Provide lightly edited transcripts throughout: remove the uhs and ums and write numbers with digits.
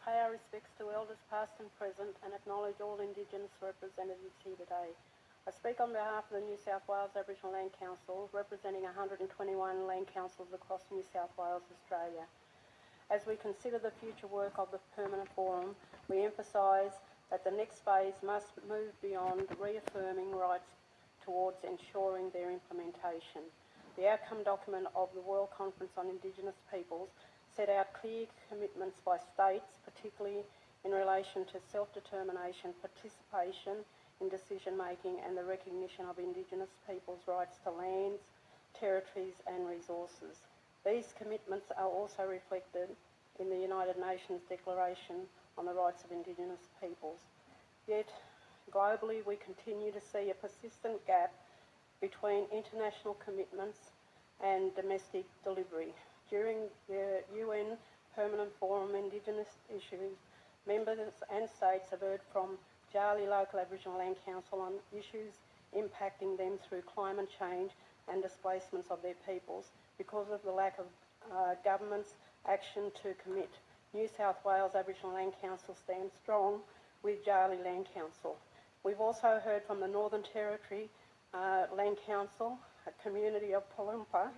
pay our respects to Elders past and present and acknowledge all Indigenous representatives here today. I speak on behalf of the New South Wales Aboriginal Land Council, representing 121 land councils across New South Wales, Australia. As we consider the future work of the Permanent Forum, we emphasise that the next phase must move beyond reaffirming rights towards ensuring their implementation. The outcome document of the World Conference on Indigenous Peoples set out clear commitments by states, particularly in relation to self-determination, participation in decision-making and the recognition of Indigenous peoples' rights to lands, territories and resources. These commitments are also reflected in the United Nations Declaration on the Rights of Indigenous Peoples. Yet, globally, we continue to see a persistent gap between international commitments and domestic delivery. During the UN Permanent Forum Indigenous Issues, members and states have heard from Djali Local Aboriginal Land Council on issues impacting them through climate change and displacements of their peoples because of the lack of government's action to commit. New South Wales Aboriginal Land Council stands strong with Djali Land Council. We've also heard from the Northern Territory Land Council, a community of Pulumpa.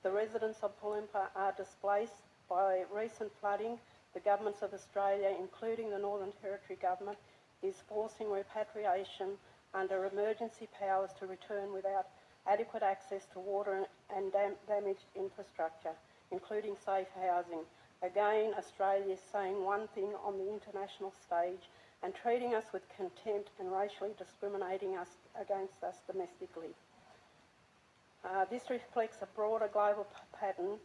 The residents of Pulumpa are displaced by recent flooding. The governments of Australia, including the Northern Territory government, is forcing repatriation under emergency powers to return without adequate access to water and damaged infrastructure, including safe housing. Again, Australia is saying one thing on the international stage and treating us with contempt and racially discriminating against us domestically. This reflects a broader global pattern,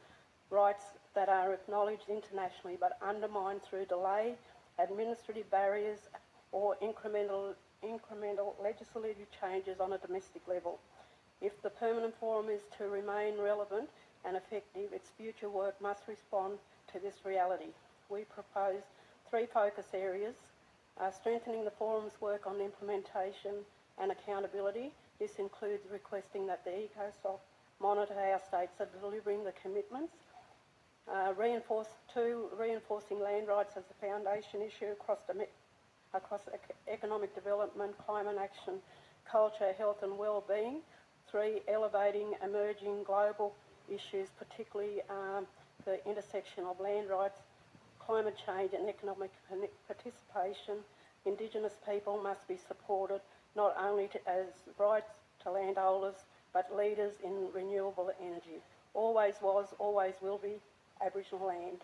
rights that are acknowledged internationally but undermined through delay, administrative barriers or incremental legislative changes on a domestic level. If the Permanent Forum is to remain relevant and effective, its future work must respond to this reality. We propose 3 focus areas: strengthening the Forum's work on implementation and accountability. This includes requesting that the ECOSOC monitor how states are delivering the commitments. Reinforcing land rights as a foundation issue across economic development, climate action, culture, health and well-being. 3, elevating emerging global issues, particularly the intersection of land rights, climate change and economic participation. Indigenous people must be supported not only as rights to landholders but leaders in renewable energy. Always was, always will be Aboriginal land.